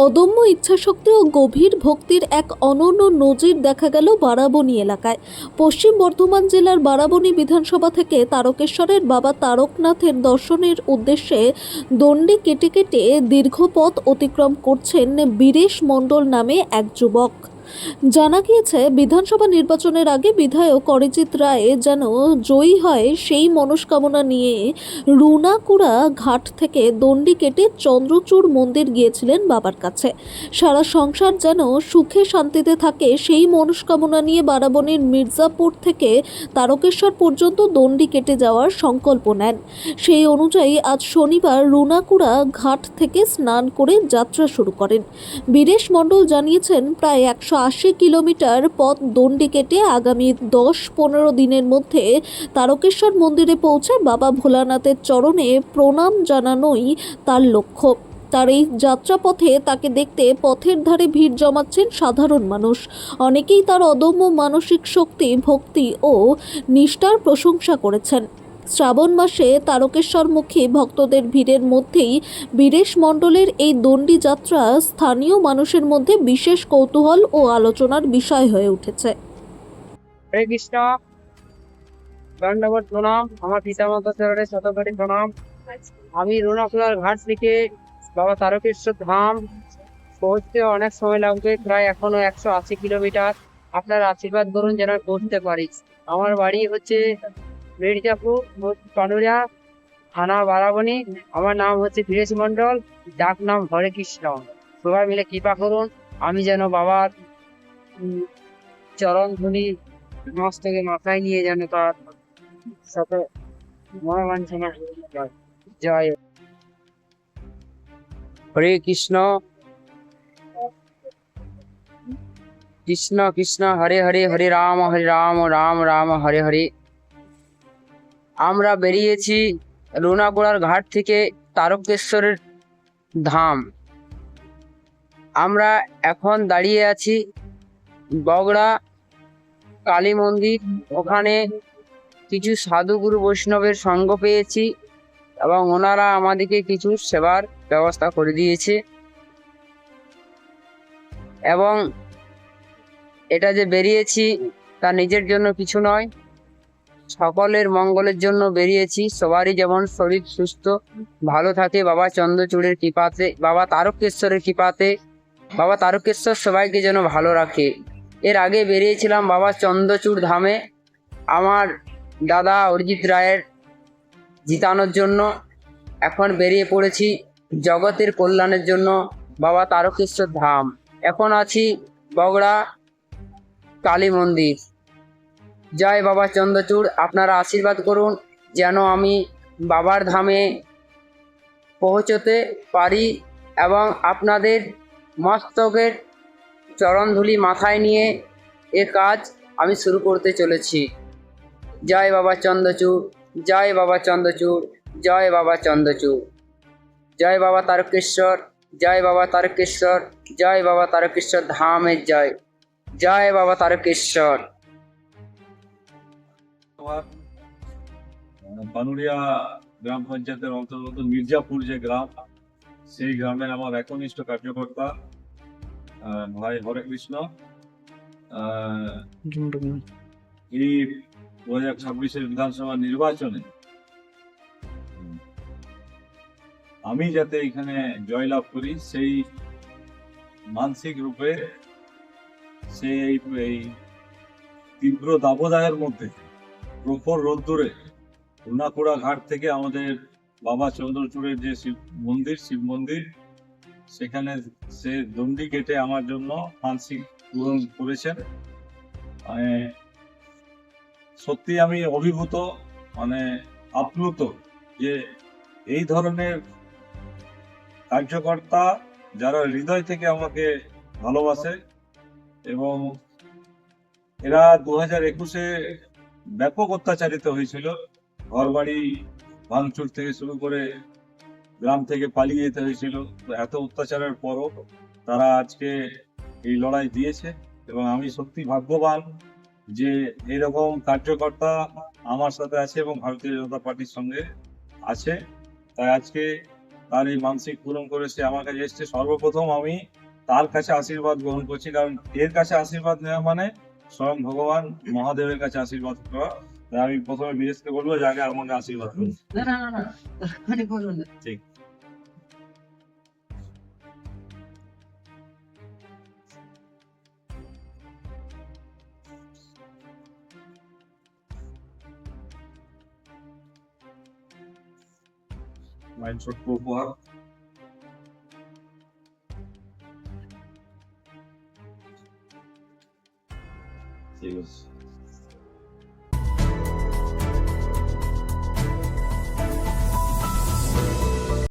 অদম্য ইচ্ছাশক্তি ও গভীর ভক্তির এক অনন্য নজির দেখা গেল বারাবণী এলাকায়। পশ্চিম বর্ধমান জেলার বারাবণী বিধানসভা থেকে তারকেশ্বরের বাবা তারকনাথের দর্শনের উদ্দেশ্যে দণ্ডি কেটে কেটে দীর্ঘ পথ অতিক্রম করছেন বীরেশ মণ্ডল নামে এক যুবক। জানা গিয়েছে, বিধানসভা নির্বাচনের আগে বিধায়ক অরিজিৎ রায় যেন জয়ী হয় সেই মনস্কামনা নিয়ে রুনাকুড়া ঘাট থেকে দণ্ডি কেটে চন্দ্রচূড় মন্দির গিয়েছিলেন বাবার কাছে। সারা সংসার যেন সুখে শান্তিতে থাকে সেই মনস্কামনা নিয়ে বারাবণীর মির্জাপুর থেকে তারকেশ্বর পর্যন্ত দণ্ডি কেটে যাওয়ার সংকল্প নেন। সেই অনুযায়ী আজ শনিবার রুনাকুড়া ঘাট থেকে স্নান করে যাত্রা শুরু করেন। বীরেশ মণ্ডল জানিয়েছেন, প্রায় 180 কিলোমিটার পথ দণ্ডি কেটে আগামী 10-15 দিনের মধ্যে তারকেশ্বর মন্দিরে পৌঁছে বাবা ভোলানাথের চরণে প্রণাম জানানোই তার লক্ষ্য। তার এই যাত্রাপথে তাকে দেখতে পথের ধারে ভিড় জমাচ্ছেন সাধারণ মানুষ। অনেকেই তার অদম্য মানসিক শক্তি, ভক্তি ও নিষ্ঠার প্রশংসা করেছেন। শ্রাবণ মাসে তারকেশ্বরমুখী ভক্তদের ভিড়ের মধ্যেই বীরেশ মণ্ডলের এই দণ্ডি যাত্রা স্থানীয় মানুষের মধ্যে বিশেষ কৌতূহল ও আলোচনার বিষয় হয়ে উঠেছে। হরে কৃষ্ণ, দণ্ডবত প্রণাম। আমার পিতামাতা চরণে শতকোটি প্রণাম। আমি রুনাকুড়ার ঘাট থেকে বাবা তারকেশ্বর ধাম পৌঁছতে অনেক সময় লাগবে, প্রায় এখনো 180 কিলোমিটার। আপনার আশীর্বাদ করুন যেন পৌঁছতে পারি। আমার বাড়ি হচ্ছে মির্জাপুর, পানুরিয়া থানা, বারাবণী। আমার নাম হচ্ছে বীরেশ মণ্ডল, ডাক নাম হরে কৃষ্ণ। সবাই মিলে কৃপা করুন, আমি যেন বাবার চরণ ধুলি মস্তকে মাথায় নিয়ে যেন তার সাথে মনোবাঞ্ছনা জয়। হরে কৃষ্ণ, কৃষ্ণ কৃষ্ণ হরে হরে, হরে রাম রাম রাম হরে হরে। আমরা বেরিয়েছি রুনাকুড়ার ঘাট থেকে তারকেশ্বরের ধাম। আমরা এখন দাঁড়িয়ে আছি বগড়া কালী মন্দির। ওখানে কিছু সাধুগুরু বৈষ্ণবের সঙ্গ পেয়েছি এবং ওনারা আমাদেরকে কিছু সেবার ব্যবস্থা করে দিয়েছে। এবং এটা যে বেরিয়েছি তা নিজের জন্য কিছু নয়, সকলের মঙ্গলের জন্য বেরিয়েছি। সবারই যেমন শরীর সুস্থ ভালো থাকে বাবা চন্দ্রচূড়ের কৃপাতে, বাবা তারকেশ্বরের কৃপাতে, বাবা তারকেশ্বর সবাইকে যেন ভালো রাখে। এর আগে বেরিয়েছিলাম বাবা চন্দ্রচূড় ধামে আমার দাদা অরিজিৎ রায়ের জিতানোর জন্য। এখন বেরিয়ে পড়েছি জগতের কল্যাণের জন্য বাবা তারকেশ্বর ধাম। এখন আছি বগড়া কালী মন্দির। জয় বাবা চন্দ্রচূড়। আপনারা আশীর্বাদ করুন যেন আমি বাবার ধামে পৌঁছতে পারি এবং আপনাদের মস্তকের চরণধুলি মাথায় নিয়ে এ কাজ আমি শুরু করতে চলেছি। জয় বাবা চন্দ্রচূড়, জয় বাবা চন্দ্রচূড়, জয় বাবা চন্দ্রচূড়, জয় বাবা তারকেশ্বর, জয় বাবা তারকেশ্বর, জয় বাবা তারকেশ্বর ধামের জয়, জয় বাবা তারকেশ্বর। পানুরিয়া গ্রাম পঞ্চায়েতের অন্তর্গত মির্জাপুর যে গ্রাম, সেই গ্রামের আমার একনিষ্ঠ কার্যকর্তা ভাই হরে কৃষ্ণ। এই 2026-এর বিধানসভা নির্বাচনে আমি যাতে এখানে জয়লাভ করি সেই মানসিক রূপে সেই এই তীব্র দাবদাহের মধ্যে প্রখর রোদ্দুরে রুনাকুড়া ঘাট থেকে আমাদের বাবা চন্দ্রচূড়ের যে শিব মন্দির, সেখানে সে দণ্ডি কেটে আমার জন্য মানসিক পূরণ করেছেন। সত্যি আমি অভিভূত, আপ্লুত যে এই ধরনের কার্যকর্তা যারা হৃদয় থেকে আমাকে ভালোবাসে। এবং এরা 2021-এ ব্যাপক অত্যাচারিত হয়েছিল, ঘরবাড়ি ভাঙচুর থেকে শুরু করে গ্রাম থেকে পালিয়ে যেতে হয়েছিল। এত অত্যাচারের পরও তারা আজকে এই লড়াই দিয়েছে এবং আমি সত্যি ভাগ্যবান যে এরকম কার্যকর্তা আমার সাথে আছে এবং ভারতীয় জনতা পার্টির সঙ্গে আছে। তাই আজকে তার এই মানসিক পূরণ করে সে আমার কাছে এসছে। সর্বপ্রথম আমি তার কাছে আশীর্বাদ গ্রহণ করছি, কারণ এর কাছে আশীর্বাদ নেওয়া মানে স্বয়ং ভগবান মহাদেবের কাছে আশীর্বাদ পাওয়া। তাই আমি প্রথমে বিরেশকে বলবো যে আগে আমাকে আশীর্বাদ করুন। ঠিক। মায়ের ছোট্ট উপহার। ঠিক আছে।